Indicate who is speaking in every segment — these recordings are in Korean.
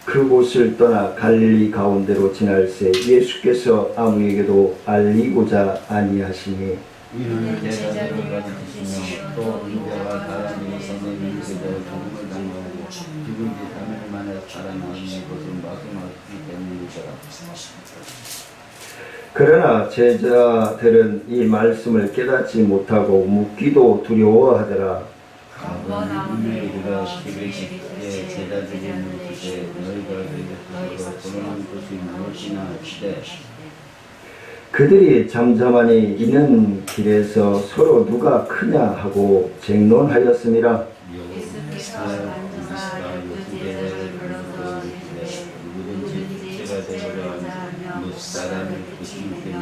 Speaker 1: 그곳을 떠나 갈릴리 가운데로 지날새 예수께서 아무에게도 알리고자 아니하시니
Speaker 2: 이는 제자들을 가르치시며 또 인자가 사람이 선생님 그저 죽음을 당하고 죽은 지 3일 만에 살아나는 것을 말씀하셨기 때문이더라.
Speaker 1: 그러나 제자들은 이 말씀을 깨닫지 못하고 묻기도 두려워하더라.
Speaker 2: 아버님의 우리가 시베시에 제자들이 묻되 너희가 너희가 그러는 것이 무엇이나 하시되
Speaker 1: 그들이 잠잠하니 이는 길에서 서로 누가 크냐 하고 쟁론하였음이라.
Speaker 2: 예수께서 앉으사 그 제자를 불러서 누구든지 제가 되고자 하면 무슨 사람을 부심되며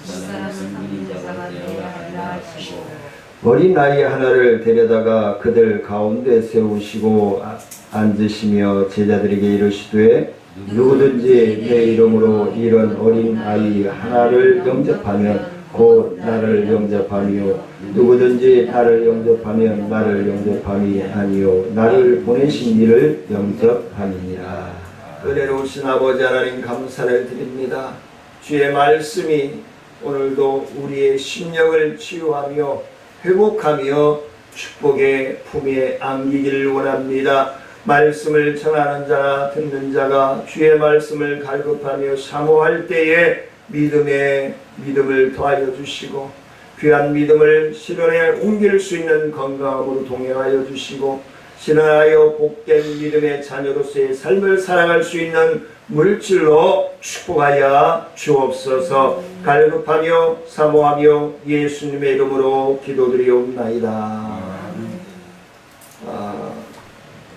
Speaker 2: 무슨 사람을 성민인 자가 되어야 한다 하시고
Speaker 1: 어린 아이 하나를 데려다가 그들 가운데 세우시고 앉으시며 제자들에게 이르시되 누구든지 내 이름으로 이런 어린 아이 하나를 영접하면 곧 나를 영접하며 누구든지 나를 영접하면 나를 영접함이 아니요 나를 보내신 이를 영접함이니라. 은혜로우신 아버지 하나님 감사를 드립니다. 주의 말씀이 오늘도 우리의 심령을 치유하며 회복하며 축복의 품에 안기기를 원합니다. 말씀을 전하는 자나 듣는 자가 주의 말씀을 갈급하며 사모할 때에 믿음을 더하여 주시고 귀한 믿음을 실현에 옮길 수 있는 건강함으로 동행하여 주시고 실현하여 복된 믿음의 자녀로서의 삶을 살아갈 수 있는 물질로 축복하여 주옵소서. 갈급하며 사모하며 예수님의 이름으로 기도드리옵나이다.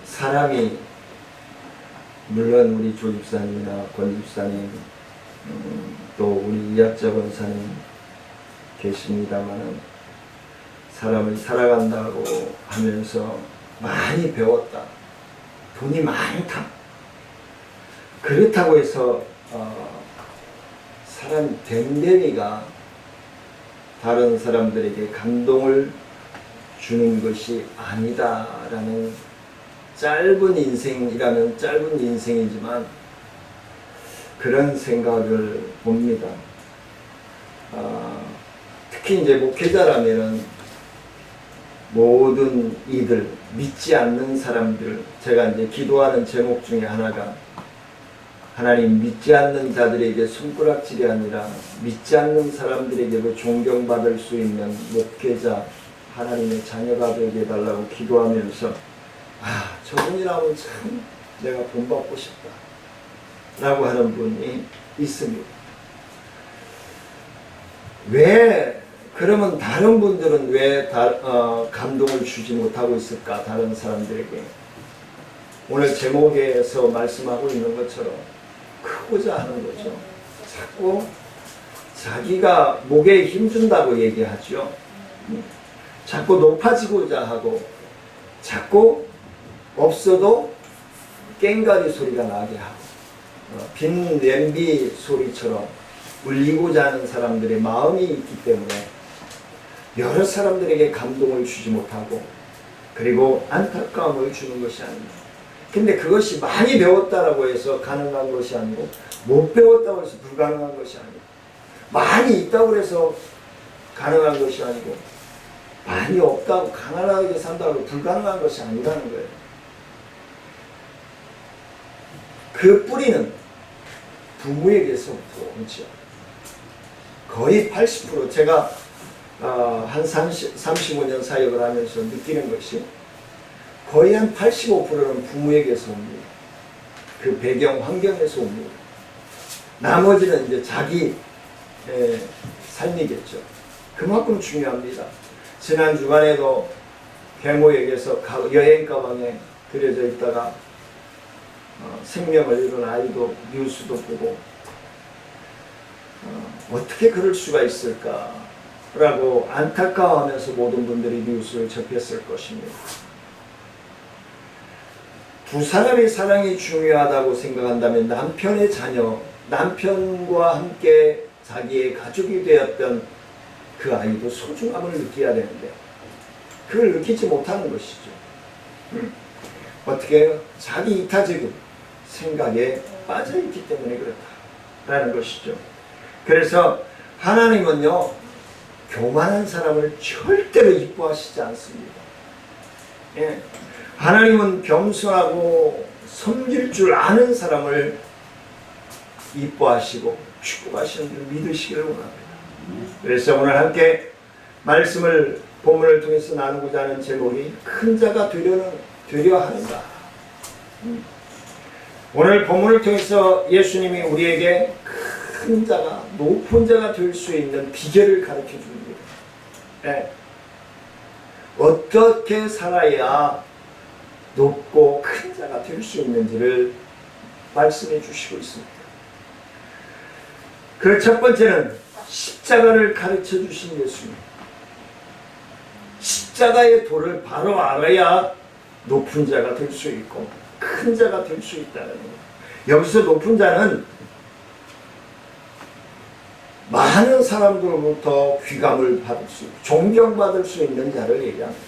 Speaker 1: 사람이 물론 우리 조 집사님이나 권 집사님 또 우리 이학자 권사님 계십니다마는 사람을 살아간다고 하면서 많이 배웠다. 돈이 많다. 그렇다고 해서 사람 됨됨이가 다른 사람들에게 감동을 주는 것이 아니다라는 짧은 인생이라면 짧은 인생이지만 그런 생각을 봅니다. 특히 이제 목회자라면은 모든 이들 믿지 않는 사람들, 제가 이제 기도하는 제목 중에 하나가 하나님 믿지 않는 자들에게 손가락질이 아니라 믿지 않는 사람들에게도 존경받을 수 있는 목회자, 하나님의 자녀가 되게 해달라고 기도하면서 저분이라면 참 내가 본받고 싶다 라고 하는 분이 있습니다. 왜 그러면 다른 분들은 왜 감동을 주지 못하고 있을까? 다른 사람들에게. 오늘 제목에서 말씀하고 있는 것처럼 크고자 하는 거죠. 자꾸 자기가 목에 힘준다고 얘기하죠. 자꾸 높아지고자 하고 자꾸 없어도 깽가리 소리가 나게 하고 빈 냄비 소리처럼 울리고자 하는 사람들의 마음이 있기 때문에 여러 사람들에게 감동을 주지 못하고 그리고 안타까움을 주는 것이 아닙니다. 근데 그것이 많이 배웠다라고 해서 가능한 것이 아니고 못 배웠다고 해서 불가능한 것이 아니고 많이 있다고 해서 가능한 것이 아니고 많이 없다고 가난하게 산다고 해서 불가능한 것이 아니라는 거예요. 그 뿌리는 부모에게서부터 오죠. 거의 80% 제가 한 35년 사역을 하면서 느끼는 것이 거의 한 85%는 부모에게서 옵니다. 그 배경 환경에서 옵니다. 나머지는 이제 자기 삶이겠죠. 그만큼 중요합니다. 지난 주간에도 계모에게서 여행 가방에 들여져 있다가 생명을 잃은 아이도 뉴스도 보고 어떻게 그럴 수가 있을까 라고 안타까워하면서 모든 분들이 뉴스를 접했을 것입니다. 두 사람의 사랑이 중요하다고 생각한다면 남편의 자녀, 남편과 함께 자기의 가족이 되었던 그 아이도 소중함을 느껴야 되는데 그걸 느끼지 못하는 것이죠. 어떻게 해요? 자기 이타적인 생각에 빠져있기 때문에 그렇다라는 것이죠. 그래서 하나님은요, 교만한 사람을 절대로 이뻐하시지 않습니다. 예. 하나님은 겸손하고 섬길 줄 아는 사람을 이뻐하시고 축복하시는 줄 믿으시기를 원합니다. 그래서 오늘 함께 말씀을 본문을 통해서 나누고자 하는 제목이 큰 자가 되려 하는가. 오늘 본문을 통해서 예수님이 우리에게 큰 자가, 높은 자가 될 수 있는 비결을 가르쳐 줍니다. 네. 어떻게 살아야 높고 큰 자가 될 수 있는지를 말씀해 주시고 있습니다. 그 첫 번째는 십자가를 가르쳐 주신 예수님. 십자가의 도를 바로 알아야 높은 자가 될 수 있고 큰 자가 될 수 있다는 거예요. 여기서 높은 자는 많은 사람들로부터 귀감을 받을 수 있고 존경받을 수 있는 자를 얘기합니다.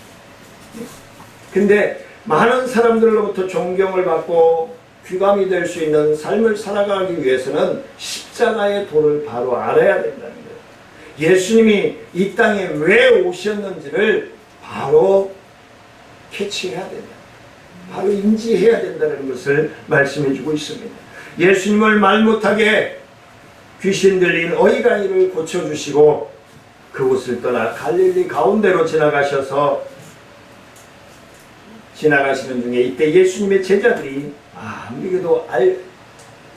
Speaker 1: 근데 많은 사람들로부터 존경을 받고 귀감이 될 수 있는 삶을 살아가기 위해서는 십자가의 도를 바로 알아야 된다는 거예요. 예수님이 이 땅에 왜 오셨는지를 바로 캐치해야 된다. 바로 인지해야 된다는 것을 말씀해 주고 있습니다. 예수님을 말 못하게 귀신 들린 어이가이를 고쳐주시고 그곳을 떠나 갈릴리 가운데로 지나가시는 중에 이때 예수님의 제자들이 아무리도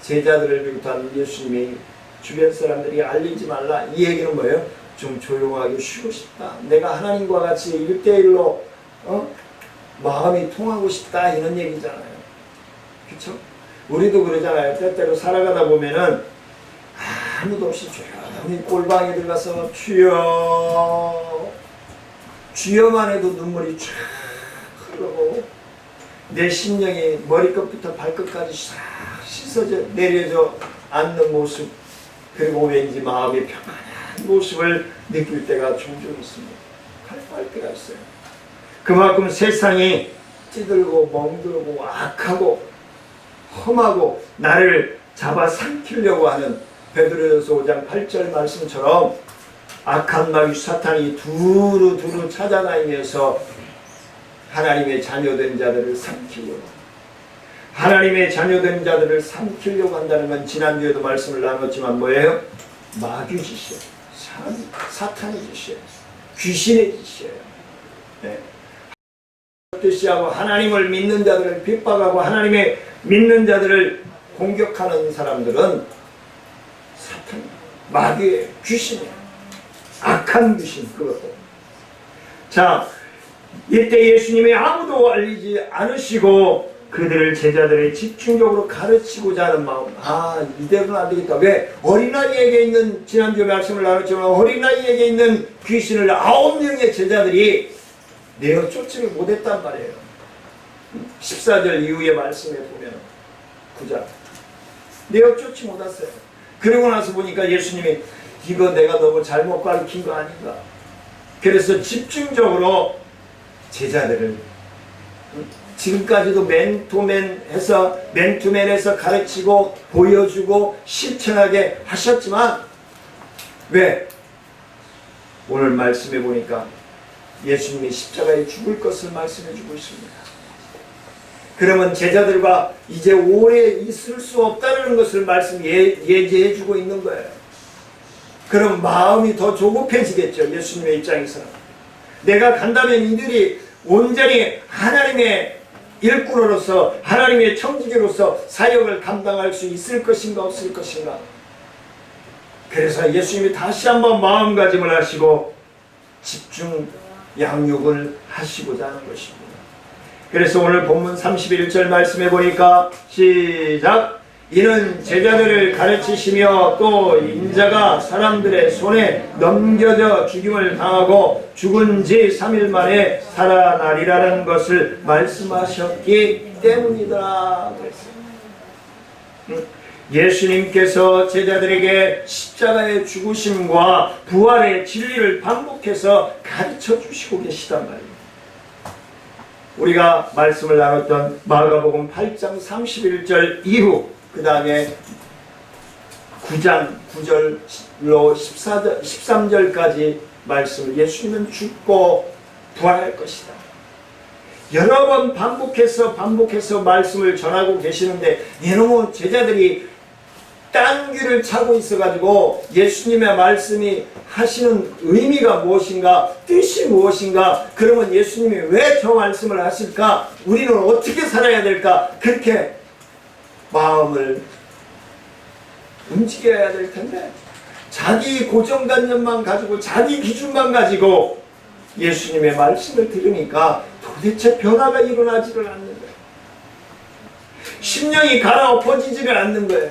Speaker 1: 제자들을 비롯한 예수님이 주변 사람들이 알리지 말라, 이 얘기는 뭐예요? 좀 조용하게 쉬고 싶다, 내가 하나님과 같이 1대1로 마음이 통하고 싶다, 이런 얘기잖아요. 그렇죠? 우리도 그러잖아요. 때때로 살아가다 보면은 아무도 없이 조용히 꼴방에 들어가서 주여만 해도 눈물이 쫙 흐르고 내 심령이 머리끝부터 발끝까지 싹 씻어져 내려져 앉는 모습, 그리고 왠지 마음이 평안한 모습을 느낄 때가 종종 있습니다. 갈갈 때가 있어요. 그만큼 세상이 찌들고 멍들고 악하고 험하고 나를 잡아삼키려고 하는 베드로전서 5장 8절 말씀처럼 악한 마귀 사탄이 두루두루 찾아다니면서 하나님의 자녀된 자들을 삼키려고 한다는 건 지난주에도 말씀을 나눴지만 뭐예요? 마귀 짓이에요. 사탄의 짓이에요. 귀신의 짓이에요. 네. 뜻이하고 하나님을 믿는 자들을 핍박하고 하나님의 믿는 자들을 공격하는 사람들은 사탄, 마귀의 귀신이에요. 악한 귀신, 그것도. 자, 이때 예수님이 아무도 알리지 않으시고 그들을 제자들이 집중적으로 가르치고자 하는 마음. 이대로는 안 되겠다. 왜? 어린아이에게 있는, 지난주에 말씀을 나눴지만 어린아이에게 있는 귀신을 9명의 제자들이 내어 쫓지를 못했단 말이에요. 14절 이후의 말씀에 보면 9절 내어 쫓지 못했어요. 그러고 나서 보니까 예수님이 이거 내가 너무 잘못 가르친 거 아닌가. 그래서 집중적으로 제자들을 지금까지도 맨투맨해서 가르치고 보여주고 실천하게 하셨지만 왜? 오늘 말씀해 보니까 예수님이 십자가에 죽을 것을 말씀해 주고 있습니다. 그러면 제자들과 이제 오래 있을 수 없다는 것을 예지해 주고 있는 거예요. 그럼 마음이 더 조급해지겠죠. 예수님의 입장에서는. 내가 간다면 이들이 온전히 하나님의 일꾼으로서 하나님의 청지기로서 사역을 감당할 수 있을 것인가 없을 것인가. 그래서 예수님이 다시 한번 마음가짐을 하시고 집중 양육을 하시고자 하는 것입니다. 그래서 오늘 본문 31절 말씀해 보니까 시작. 이는 제자들을 가르치시며 또 인자가 사람들의 손에 넘겨져 죽임을 당하고 죽은 지 3일 만에 살아나리라는 것을 말씀하셨기 때문이다. 예수님께서 제자들에게 십자가의 죽으심과 부활의 진리를 반복해서 가르쳐 주시고 계시단 말이에요. 우리가 말씀을 나눴던 마가복음 8장 31절 이후 그 다음에 9장 9절로 13절까지 말씀을 예수님은 죽고 부활할 것이다. 여러 번 반복해서 말씀을 전하고 계시는데 이놈의 제자들이 딴 귀를 차고 있어가지고 예수님의 말씀이 하시는 의미가 무엇인가, 뜻이 무엇인가, 그러면 예수님이 왜 저 말씀을 하실까, 우리는 어떻게 살아야 될까, 그렇게 마음을 움직여야 될 텐데 자기 고정관념만 가지고 자기 기준만 가지고 예수님의 말씀을 들으니까 도대체 변화가 일어나지를 않는 거예요. 심령이 갈아엎어지지를 않는 거예요.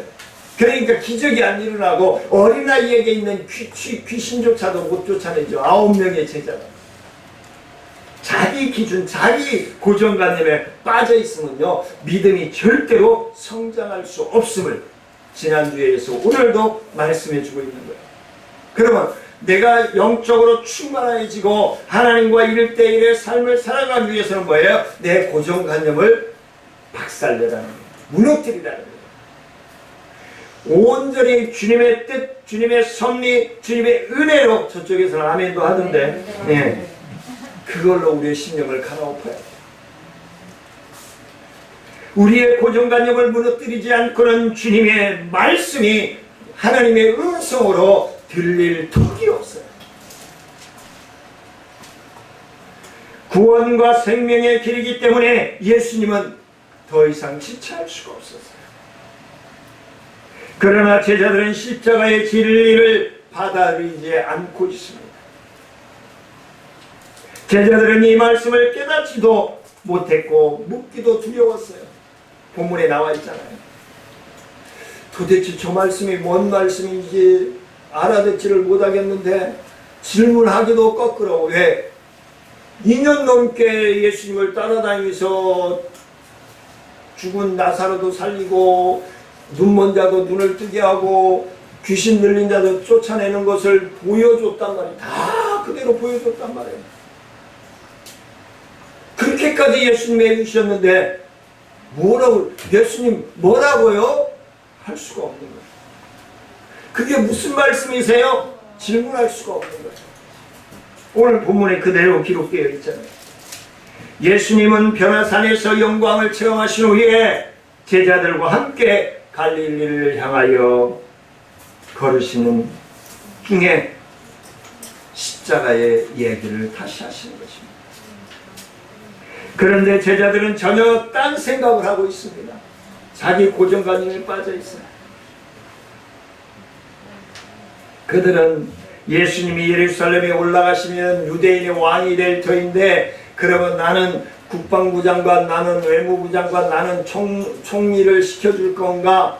Speaker 1: 그러니까 기적이 안 일어나고 어린아이에게 있는 귀신조차도 못 쫓아내죠. 9명의 제자가. 자기 기준, 자기 고정관념에 빠져있으면요 믿음이 절대로 성장할 수 없음을 지난주에서 오늘도 말씀해주고 있는 거예요. 그러면 내가 영적으로 충만해지고 하나님과 1대1의 삶을 살아가기 위해서는 뭐예요? 내 고정관념을 박살내라는 거예요. 무너뜨리라는 거예요. 온전히 주님의 뜻, 주님의 섭리, 주님의 은혜로, 저쪽에서는 아멘도 하던데, 네. 그걸로 우리의 심령을 갈아엎어야 돼요. 우리의 고정관념을 무너뜨리지 않고는 주님의 말씀이 하나님의 음성으로 들릴 턱이 없어요. 구원과 생명의 길이기 때문에 예수님은 더 이상 지체할 수가 없었어요. 그러나 제자들은 십자가의 진리를 받아들이지 않고 있습니다. 제자들은 이 말씀을 깨닫지도 못했고 묻기도 두려웠어요. 본문에 나와 있잖아요. 도대체 저 말씀이 뭔 말씀인지 알아듣지를 못하겠는데 질문하기도 거꾸로. 왜? 2년 넘게 예수님을 따라다니면서 죽은 나사로도 살리고 눈먼 자도 눈을 뜨게 하고 귀신 들린 자도 쫓아내는 것을 보여줬단 말이에요. 다 그대로 보여줬단 말이에요. 그렇게까지 예수님이 해주셨는데 뭐라고, 예수님 뭐라고요? 할 수가 없는 거예요. 그게 무슨 말씀이세요? 질문할 수가 없는 거죠. 오늘 본문에 그대로 기록되어 있잖아요. 예수님은 변화산에서 영광을 체험하신 후에 제자들과 함께 갈릴리를 향하여 걸으시는 중에 십자가의 얘기를 다시 하시는 것입니다. 그런데 제자들은 전혀 딴 생각을 하고 있습니다. 자기 고정관념에 빠져 있어요. 그들은 예수님이 예루살렘에 올라가시면 유대인의 왕이 될 터인데, 그러면 나는 국방부 장관, 나는 외무부 장관, 나는 총리를 시켜줄 건가?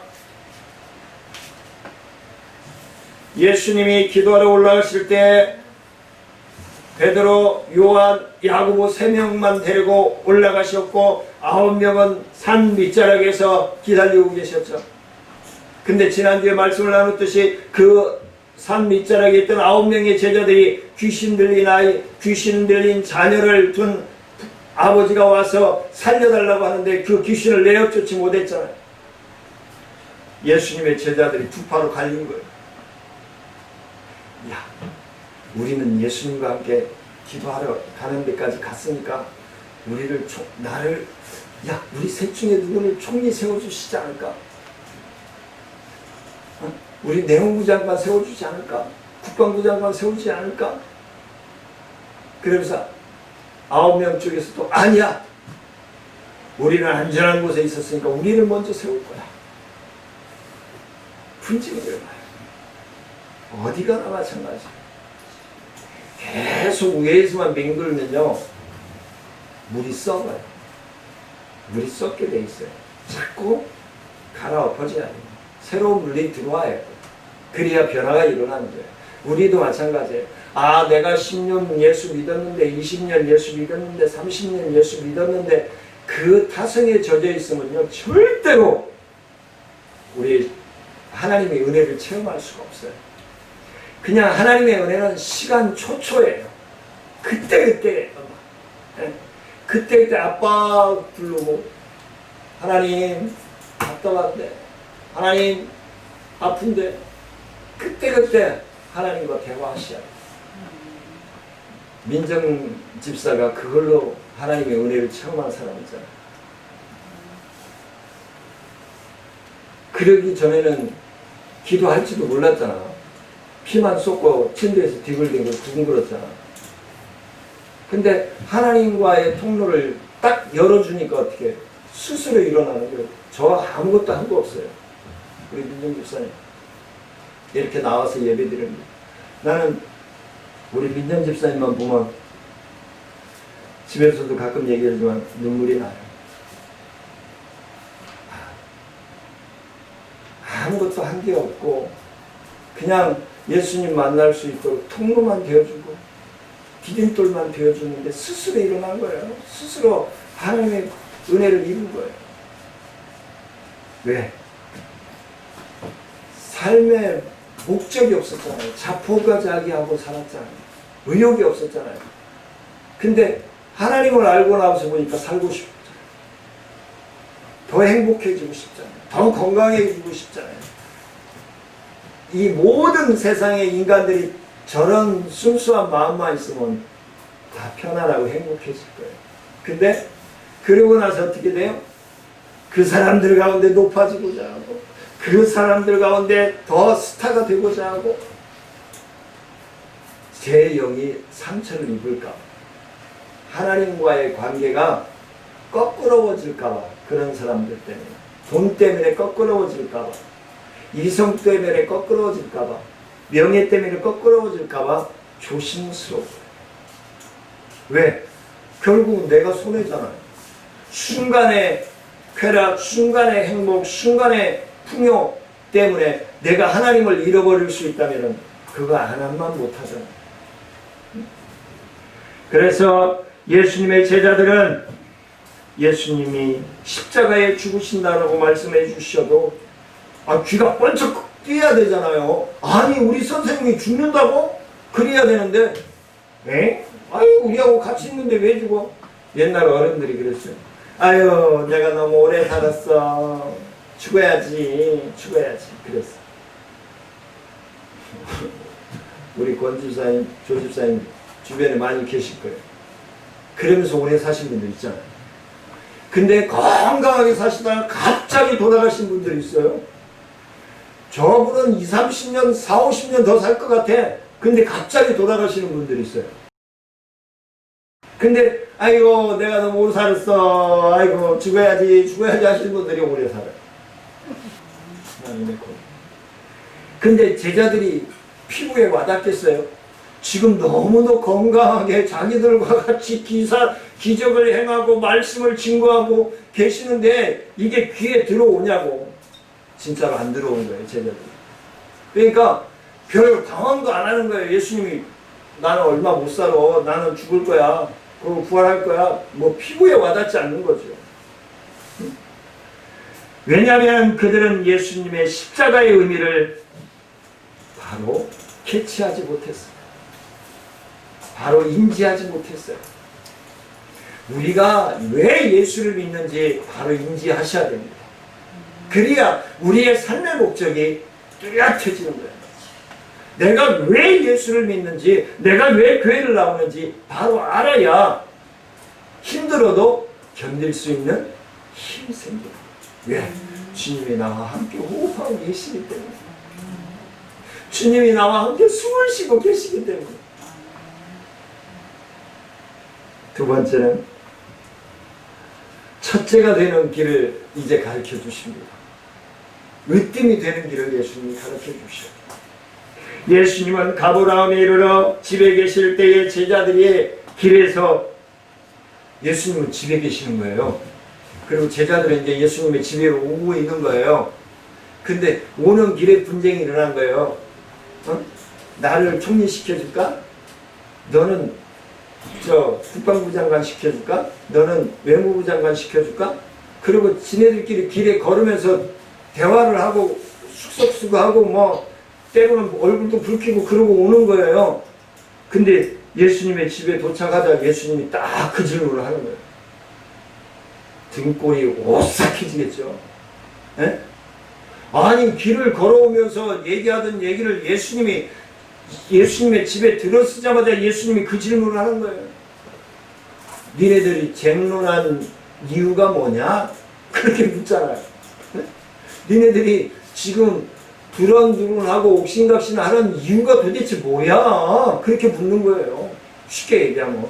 Speaker 1: 예수님이 기도하러 올라가실 때 베드로, 요한, 야고보 3명만 데리고 올라가셨고 9명은 산 밑자락에서 기다리고 계셨죠. 근데 지난주에 말씀을 나눴듯이 그 산 밑자락에 있던 9명의 제자들이 귀신 들린 아이, 귀신 들린 자녀를 둔 아버지가 와서 살려달라고 하는데 그 귀신을 내어쫓지 못했잖아요. 예수님의 제자들이 두 파로 갈린 거예요. 야, 우리는 예수님과 함께 기도하러 가는 데까지 갔으니까 우리를 우리 셋 중에 누구를 총리 세워주시지 않을까? 우리 내무부 장관 세워주지 않을까? 국방부 장관 세우지 않을까? 그러면서 9명 쪽에서 또 아니야, 우리는 안전한 곳에 있었으니까 우리를 먼저 세울 거야. 분쟁을 봐요. 어디 가나 마찬가지. 계속 위에서만 맹돌면요 물이 썩어요. 물이 썩게 돼 있어요. 자꾸 갈아엎어져야 돼요. 새로운 물이 들어와요. 그래야 변화가 일어나는 거예요. 우리도 마찬가지예요. 아, 내가 10년 예수 믿었는데, 20년 예수 믿었는데, 30년 예수 믿었는데, 그 타성에 젖어 있으면요 절대로 우리 하나님의 은혜를 체험할 수가 없어요. 그냥 하나님의 은혜는 시간 초초예요. 그때그때 그때 아빠 부르고 하나님 답답한데 하나님 아픈데 그때 하나님과 대화하셔야 돼요. 민정 집사가 그걸로 하나님의 은혜를 체험한 사람이잖아요. 그러기 전에는 기도할지도 몰랐잖아. 피만 쏟고 침대에서 뒤굴리고 구근거렸잖아. 근데 하나님과의 통로를 딱 열어주니까 어떻게 스스로 일어나는 거예요. 저 아무것도 한 거 없어요. 우리 민정 집사님 이렇게 나와서 예배드립니다. 나는 우리 민정 집사님만 보면 집에서도 가끔 얘기하지만 눈물이 나요. 아무것도 한 게 없고 그냥 예수님 만날 수 있도록 통로만 되어주고 디딤돌만 되어주는데 스스로 일어난 거예요. 스스로 하나님의 은혜를 입은 거예요. 왜? 삶의 목적이 없었잖아요. 자포자기하고 살았잖아요. 의욕이 없었잖아요. 근데 하나님을 알고 나서 보니까 살고 싶잖아요. 더 행복해지고 싶잖아요. 더 건강해지고 싶잖아요. 이 모든 세상의 인간들이 저런 순수한 마음만 있으면 다 편안하고 행복해질 거예요. 근데 그러고 나서 어떻게 돼요? 그 사람들 가운데 높아지고자 하고 그 사람들 가운데 더 스타가 되고자 하고 제 영이 상처를 입을까 봐 하나님과의 관계가 거꾸러워질까 봐 그런 사람들 때문에 돈 때문에 거꾸러워질까 봐 이성 때문에 거꾸러워질까 봐 명예 때문에 거꾸러워질까 봐 조심스러워요. 왜? 결국은 내가 손해잖아요. 순간의 쾌락, 순간의 행복, 순간의 풍요 때문에 내가 하나님을 잃어버릴 수 있다면 그거 하나만 못하잖아요. 그래서 예수님의 제자들은 예수님이 십자가에 죽으신다고 말씀해 주셔도 귀가 번쩍 뛰어야 되잖아요. 아니 우리 선생님이 죽는다고? 그래야 되는데 아유 우리하고 같이 있는데 왜 죽어? 옛날 어른들이 그랬어요. 아유 내가 너무 오래 살았어. 죽어야지 그랬어. 우리 권집사님, 조집사님 주변에 많이 계실 거예요. 그러면서 오래 사신 분들 있잖아요. 근데 건강하게 사시다가 갑자기 돌아가신 분들이 있어요. 저분은 20, 30년, 40, 50년 더 살 것 같아. 근데 갑자기 돌아가시는 분들이 있어요. 근데 아이고 내가 너무 오래 살았어. 아이고 죽어야지 하시는 분들이 오래 살아요. 근데 제자들이 피부에 와닿겠어요? 지금 너무도 건강하게 자기들과 같이 기적을 행하고 말씀을 증거하고 계시는데 이게 귀에 들어오냐고. 진짜로 안 들어온 거예요, 제자들이. 그러니까 별 당황도 안 하는 거예요. 예수님이 나는 얼마 못 살아. 나는 죽을 거야. 그리고 부활할 거야. 뭐 피부에 와닿지 않는 거죠. 왜냐하면 그들은 예수님의 십자가의 의미를 바로 캐치하지 못했어요. 바로 인지하지 못했어요. 우리가 왜 예수를 믿는지 바로 인지하셔야 됩니다. 그래야 우리의 삶의 목적이 뚜렷해지는 거예요. 내가 왜 예수를 믿는지, 내가 왜 교회를 나오는지 바로 알아야 힘들어도 견딜 수 있는 힘이 생겨요. 왜? 주님이 나와 함께 호흡하고 계시기 때문에. 주님이 나와 함께 숨을 쉬고 계시기 때문에. 두 번째는 첫째가 되는 길을 이제 가르쳐 주십니다. 으뜸이 되는 길을 예수님이 가르쳐 주셔요. 예수님은 가버나움에 이르러 집에 계실 때에 제자들이 길에서 예수님은 집에 계시는 거예요. 그리고 제자들은 이제 예수님의 집에 오고 있는 거예요. 근데 오는 길에 분쟁이 일어난 거예요. 나를 총리시켜줄까? 너는 국방부 장관 시켜줄까? 너는 외무부 장관 시켜줄까? 그리고 지네들끼리 길에 걸으면서 대화를 하고 숙석수고하고 뭐 때로는 얼굴도 붉히고 그러고 오는 거예요. 근데 예수님의 집에 도착하자 예수님이 딱 그 질문을 하는 거예요. 등골이 오싹해지겠죠. 예? 아니 길을 걸어오면서 얘기하던 얘기를 예수님의 집에 들어서자마자 예수님이 그 질문을 하는 거예요. 니네들이 쟁론한 이유가 뭐냐? 그렇게 묻잖아요. 예? 니네들이 지금 두런두런하고 옥신각신하는 이유가 도대체 뭐야? 그렇게 묻는 거예요. 쉽게 얘기하면.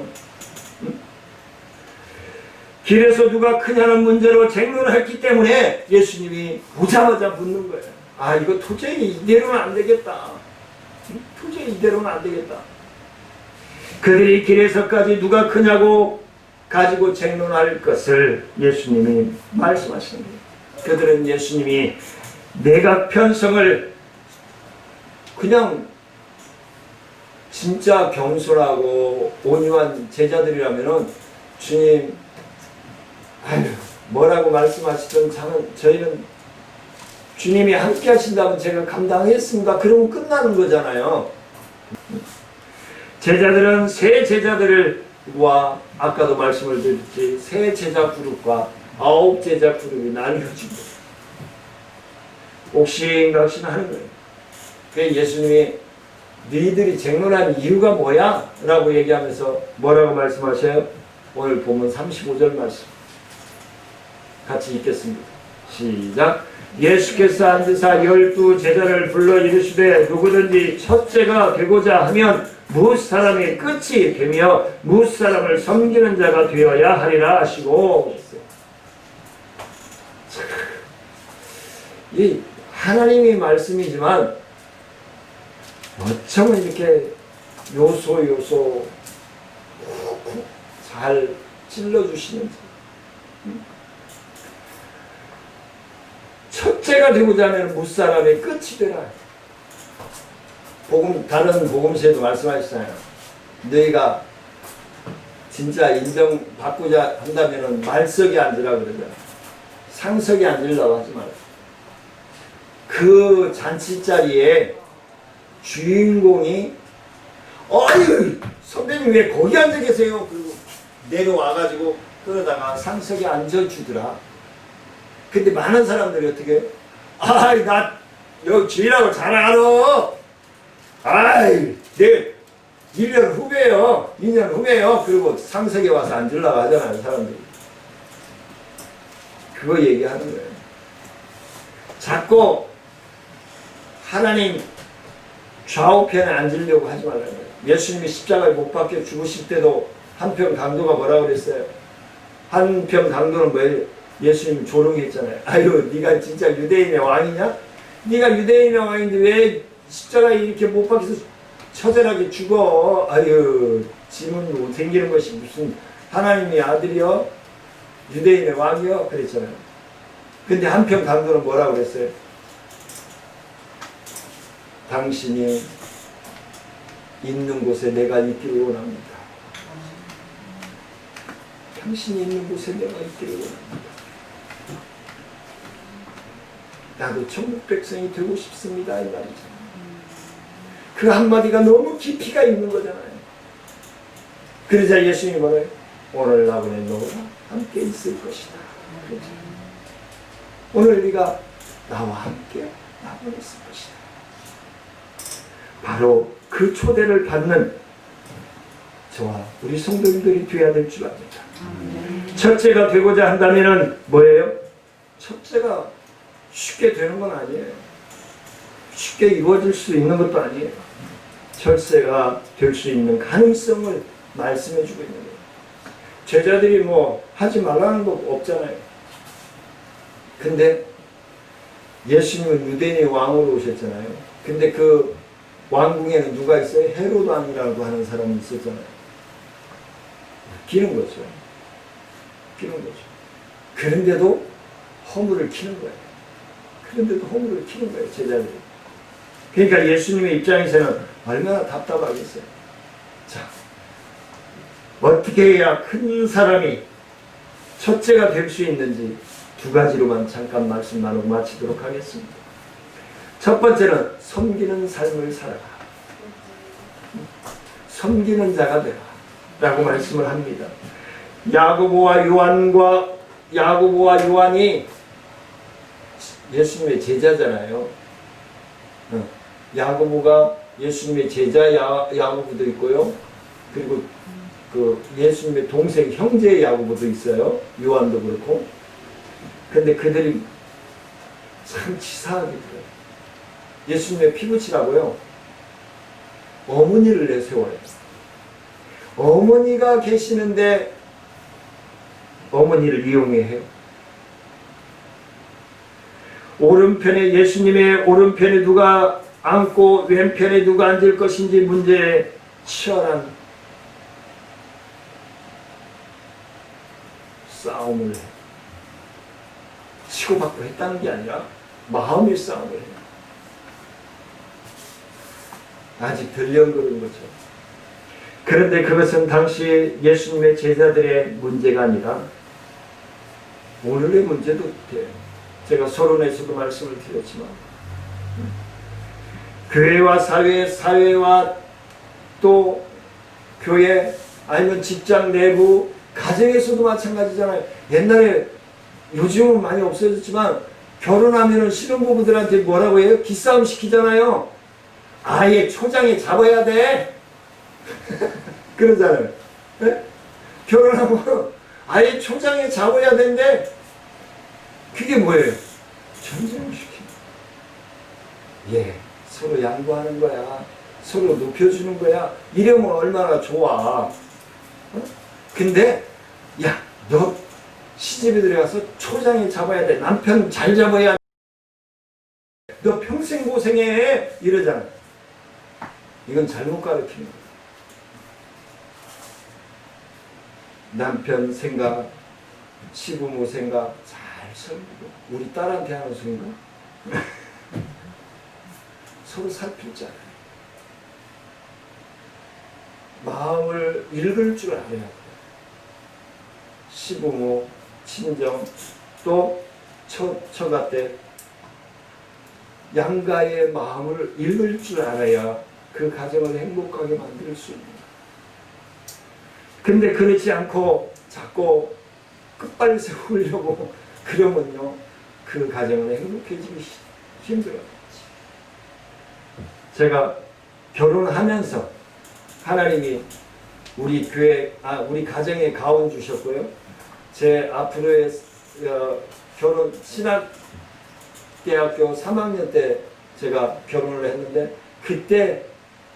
Speaker 1: 길에서 누가 크냐는 문제로 쟁론을 했기 때문에 예수님이 오자마자 묻는 거예요. 아, 이거 도저히 이대로는 안 되겠다. 도저히 이대로는 안 되겠다. 그들이 길에서까지 누가 크냐고 가지고 쟁론할 것을 예수님이 말씀하시는 거예요. 그들은 예수님이 내각 편성을 그냥 진짜 겸손하고 온유한 제자들이라면은 주님, 아유, 뭐라고 말씀하시든 저희는 주님이 함께 하신다면 제가 감당하겠습니다. 그러면 끝나는 거잖아요. 제자들은 세 제자들과 아까도 말씀을 드렸지, 세 제자 그룹과 9 제자 그룹이 나뉘어진 거예요. 옥신각신 하는 거예요. 그래서 예수님이 너희들이 쟁론한 이유가 뭐야? 라고 얘기하면서 뭐라고 말씀하셔요? 오늘 본문 35절 말씀 같이 읽겠습니다. 시작. 예수께서 앉으사 12 제자를 불러 이르시되 누구든지 첫째가 되고자 하면 무사람의 끝이 되며 무사람을 섬기는 자가 되어야 하리라 하시고. 이 하나님의 말씀이지만 어쩌면 이렇게 요소 잘 찔러주시는지. 첫째가 되고자 하면 무사람의 끝이 되라. 다른 복음서에도 말씀하시잖아요. 너희가 진짜 인정받고자 한다면 말석에 앉으라 그러잖아요. 상석에 앉으려고 하지 말아요. 그 잔치자리에 주인공이 어이 선배님 왜 거기 앉아 계세요? 그리고 내려와가지고 그러다가 상석에 앉아주더라. 근데 많은 사람들이 어떻게 아이 나 여기 주인하고 잘 알아. 아이 내 1년 후배요 2년 후배요. 그리고 상석에 와서 앉으려고 하잖아요. 사람들이 그거 얘기하는 거예요. 자꾸 하나님 좌우편에 앉으려고 하지 말라는 거예요. 예수님이 십자가에 못 박혀 죽으실 때도 한편 강도가 뭐라고 그랬어요? 한편 강도는 뭐예요? 예수님 조롱했잖아요. 아유 네가 진짜 유대인의 왕이냐? 네가 유대인의 왕인데 왜 십자가에 이렇게 못 박혀서 처절하게 죽어? 아유 지문 생기는 것이 무슨 하나님의 아들이요? 유대인의 왕이요? 그랬잖아요. 근데 한편 강도는 뭐라고 그랬어요? 당신이 있는 곳에 내가 있기를 원합니다. 당신이 있는 곳에 내가 있기를 원합니다. 나도 천국 백성이 되고 싶습니다. 이 말이죠. 그 한마디가 너무 깊이가 있는 거잖아요. 그러자 예수님이 뭐래요? 오늘 나보내 너가 함께 있을 것이다. 그렇죠? 오늘 네가 나와 함께 나보내 있을 것이다. 바로 그 초대를 받는 저와 우리 성도님들이 되어야 될 줄 압니다. 첫째가 되고자 한다면 뭐예요? 첫째가 쉽게 되는 건 아니에요. 쉽게 이루어질 수 있는 것도 아니에요. 첫째가 될 수 있는 가능성을 말씀해 주고 있는 거예요. 제자들이 뭐 하지 말라는 거 없잖아요. 근데 예수님은 유대인의 왕으로 오셨잖아요. 근데 그 왕궁에는 누가 있어요? 헤롯 왕이라고 하는 사람이 있었잖아요. 웃기는 거죠. 웃기는 거죠. 그런데도 허물을 키는 거예요. 그런데도 허물을 키는 거예요, 제자들이. 그러니까 예수님의 입장에서는 얼마나 답답하겠어요. 자, 어떻게 해야 큰 사람이 첫째가 될 수 있는지 두 가지로만 잠깐 말씀 나누고 마치도록 하겠습니다. 첫 번째는 섬기는 삶을 살아라. 섬기는 자가 되라. 라고 말씀을 합니다. 야고보와 요한과 야고보와 요한이 예수님의 제자잖아요. 야고보가 예수님의 제자 야고보도 있고요. 그리고 그 예수님의 동생 형제 야고보도 있어요. 요한도 그렇고. 근데 그들이 참 치사하게 그래요. 예수님의 피부치라고요. 어머니를 내세워요. 어머니가 계시는데 어머니를 이용해요. 오른편에 예수님의 오른편에 누가 앉고 왼편에 누가 앉을 것인지 문제에 치열한 싸움을 해요. 치고받고 했다는 게 아니라 마음의 싸움을 해요. 아직 덜 연그른 거죠. 그런데 그것은 당시 예수님의 제자들의 문제가 아니라 오늘의 문제도 돼요. 제가 서론에서도 말씀을 드렸지만 교회와 사회와 또 교회 아니면 직장 내부 가정에서도 마찬가지잖아요. 옛날에 요즘은 많이 없어졌지만 결혼하면 신혼부부들한테 뭐라고 해요? 기싸움 시키잖아요. 아예 초장에 잡아야 돼. 그러잖아요. 네? 결혼하면 아예 초장에 잡아야 되는데 그게 뭐예요? 전쟁을 시키는 거예요. 예, 서로 양보하는 거야. 서로 높여주는 거야. 이러면 얼마나 좋아. 근데 야, 너 시집에 들어가서 초장에 잡아야 돼. 남편 잘 잡아야 돼. 너 평생 고생해. 이러잖아. 이건 잘못 가르치는 거야. 남편 생각, 시부모 생각 잘 설명하고 우리 딸한테 하는 소리인가? 서로 살필 줄 알아요. 마음을 읽을 줄 알아야 돼요. 시부모, 친정, 또 처가댁 양가의 마음을 읽을 줄 알아야 그 가정을 행복하게 만들 수 있는 거예요. 근데 그렇지 않고 자꾸 끝발을 세우려고 그러면요, 그 가정은 행복해지기 힘들어요. 제가 결혼하면서 하나님이 우리 교회, 우리 가정에 가온 주셨고요. 제 앞으로의 결혼, 신학대학교 3학년 때 제가 결혼을 했는데 그때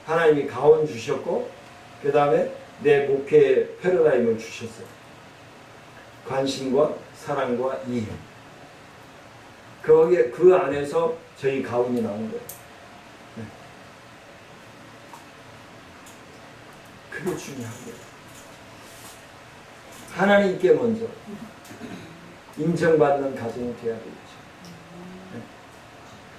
Speaker 1: 하나님이 가온 주셨고 그 다음에 내 목회의 패러다임을 주셨어요. 관심과 사랑과 이해. 거기에 그 안에서 저희 가훈이 나온 거예요. 네. 그게 중요한 거예요. 하나님께 먼저 인정받는 가정이 되어야 되겠죠. 네.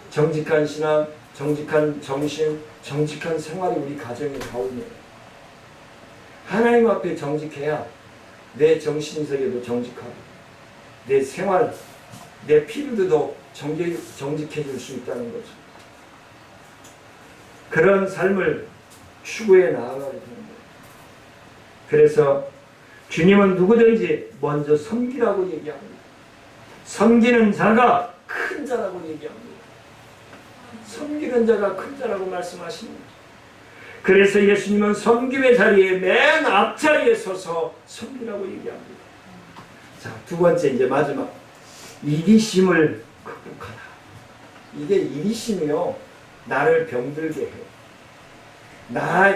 Speaker 1: 정직한 신앙, 정직한 정신, 정직한 생활이 우리 가정의 가훈이에요. 하나님 앞에 정직해야 내 정신세계도 정직하고 내 생활, 내 필드도 정직해질 수 있다는 거죠. 그런 삶을 추구해 나아가야 되는 거예요. 그래서 주님은 누구든지 먼저 섬기라고 얘기합니다. 섬기는 자가 큰 자라고 얘기합니다. 섬기는 자가 큰 자라고 말씀하십니다. 그래서 예수님은 섬김의 자리에 맨 앞자리에 서서 섬기라고 얘기합니다. 자, 두 번째 이제 마지막 이기심을 극복하라. 이게 이기심이요, 나를 병들게 해요.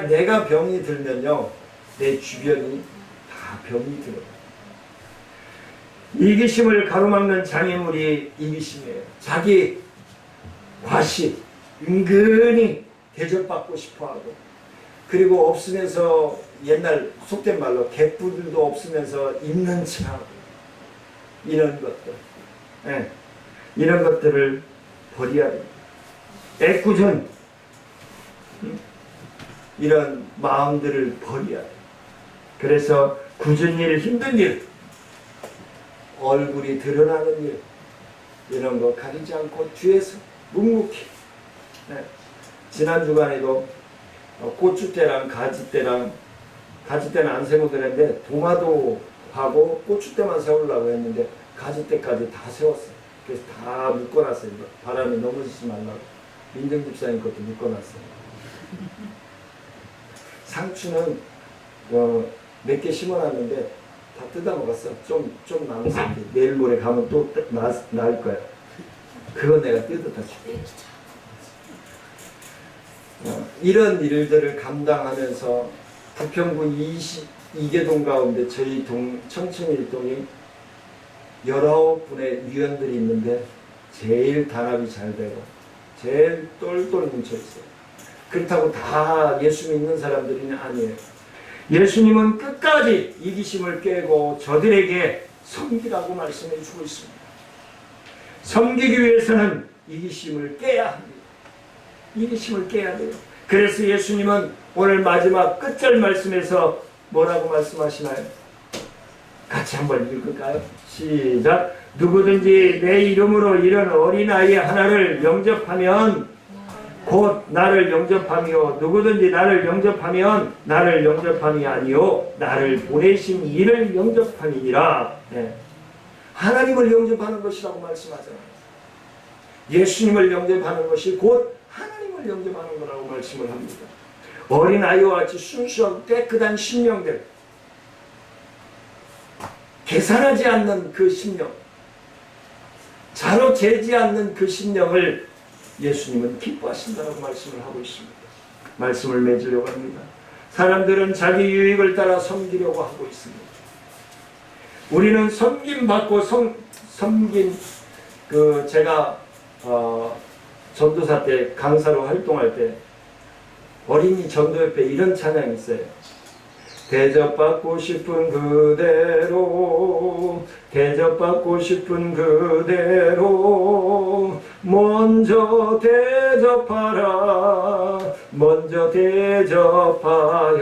Speaker 1: 내가 병이 들면요, 내 주변이 다 병이 들어요. 이기심을 가로막는 장애물이 이기심이에요. 자기 과시, 은근히 대접받고 싶어하고, 그리고 없으면서 옛날 속된 말로 개뿔도 없으면서 있는 척하고, 이런 것들, 네. 이런 것들을 버려야 됩니다. 애꿎은 이런 마음들을 버려야 돼요. 그래서 굳은 일, 힘든 일, 얼굴이 드러나는 일, 이런 거 가리지 않고 뒤에서 묵묵히. 네. 지난 주간에도 고추대랑 가지대는 안 세우더랬는데 도마도하고 고추대만 세우려고 했는데 가지때까지 다 세웠어요. 그래서 다 묶어놨어요. 바람에 넘어지지 말라고. 민정집사님 것도 묶어놨어요. 상추는 몇 개 심어놨는데 다 뜯어먹었어. 좀 남았어. 내일 모레 가면 또 나을 거야. 그건 내가 뜯어다 줄게. 이런 일들을 감당하면서 부평구 22개동 가운데 저희 청춘일동이 19분의 위원들이 있는데 제일 단합이 잘 되고 제일 똘똘 뭉쳐있어요. 그렇다고 다 예수 믿는 사람들이 아니에요. 예수님은 끝까지 이기심을 깨고 저들에게 섬기라고 말씀해 주고 있습니다. 섬기기 위해서는 이기심을 깨야 합니다. 이기심을 깨야 돼요. 그래서 예수님은 오늘 마지막 끝절 말씀에서 뭐라고 말씀하시나요? 같이 한번 읽을까요? 시작. 누구든지 내 이름으로 이런 어린아이 하나를 영접하면 곧 나를 영접하며 누구든지 나를 영접하면 나를 영접함이 아니요 나를 보내신 이를 영접함이니라. 네. 하나님을 영접하는 것이라고 말씀하잖아요. 예수님을 영접하는 것이 곧 하나님을 영접하는 거라고 말씀을 합니다. 어린아이와 같이 순수하고 깨끗한 심령들, 계산하지 않는 그 심령, 자로 재지 않는 그 심령을 예수님은 기뻐하신다고 말씀을 하고 있습니다. 말씀을 맺으려고 합니다. 사람들은 자기 유익을 따라 섬기려고 하고 있습니다. 우리는 섬김받고 제가 전도사 때 강사로 활동할 때 어린이 전도협회 이런 찬양이 있어요. 대접받고 싶은 그대로 대접받고 싶은 그대로 먼저 대접하라 먼저 대접하여라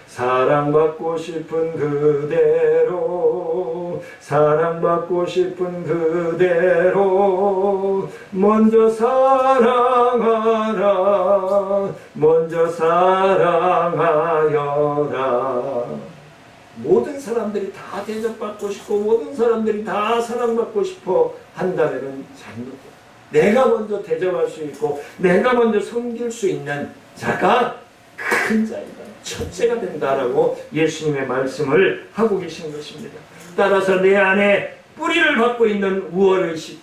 Speaker 1: 사랑받고 싶은 그대로 사랑받고 싶은 그대로 먼저 사랑하라 먼저 사랑하여라. 모든 사람들이 다 대접받고 싶고 모든 사람들이 다 사랑받고 싶어 한다면 잘못돼. 내가 먼저 대접할 수 있고 내가 먼저 섬길 수 있는 자가 큰 자이다. 첫째가 된다라고 예수님의 말씀을 하고 계신 것입니다. 따라서 내 안에 뿌리를 받고 있는 우월의식,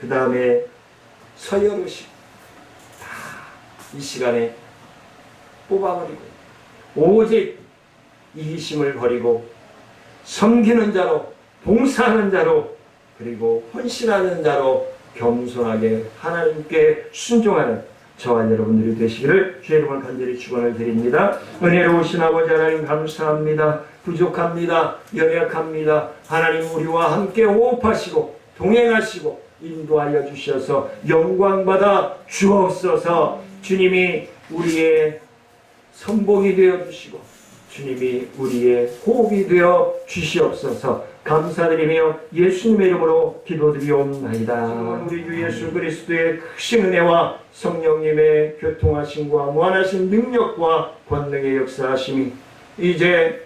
Speaker 1: 그 다음에 서열의식 다 이 시간에 뽑아버리고 오직 이기심을 버리고 섬기는 자로 봉사하는 자로 그리고 헌신하는 자로 겸손하게 하나님께 순종하는 저와 여러분들이 되시기를 주의 이름으로 간절히 축원을 드립니다. 은혜로우신 아버지 하나님 감사합니다. 부족합니다. 연약합니다. 하나님 우리와 함께 호흡하시고 동행하시고 인도하여 주셔서 영광받아 주옵소서. 주님이 우리의 선봉이 되어 주시고 주님이 우리의 호흡이 되어 주시옵소서. 감사드리며 예수님의 이름으로 기도드리옵나이다. 우리 주 예수 그리스도의 크신 은혜와 성령님의 교통하심과 무한하신 능력과 권능의 역사하심이 이제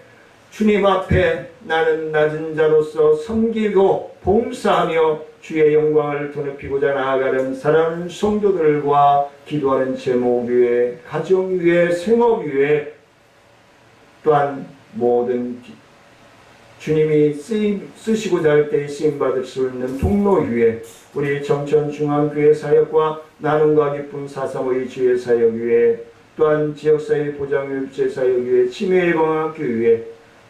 Speaker 1: 주님 앞에 나는 낮은 자로서 섬기고 봉사하며 주의 영광을 드높이고자 나아가는 사랑하는 성도들과 기도하는 제목 위에 가정 위에 생업 위에 또한 모든 주님이 쓰시고자 할 때에 쓰임받을 수 있는 통로 위에 우리 정천중앙교회 사역과 나눔과 기쁨 435 주의 사역 위에 또한 지역사회 보장협체 사역 위에 치매예방학교 위에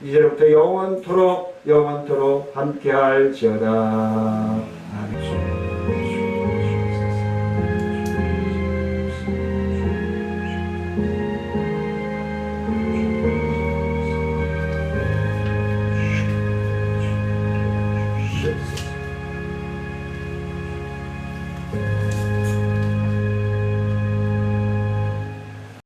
Speaker 1: 이제부터 영원토록 함께할지어다.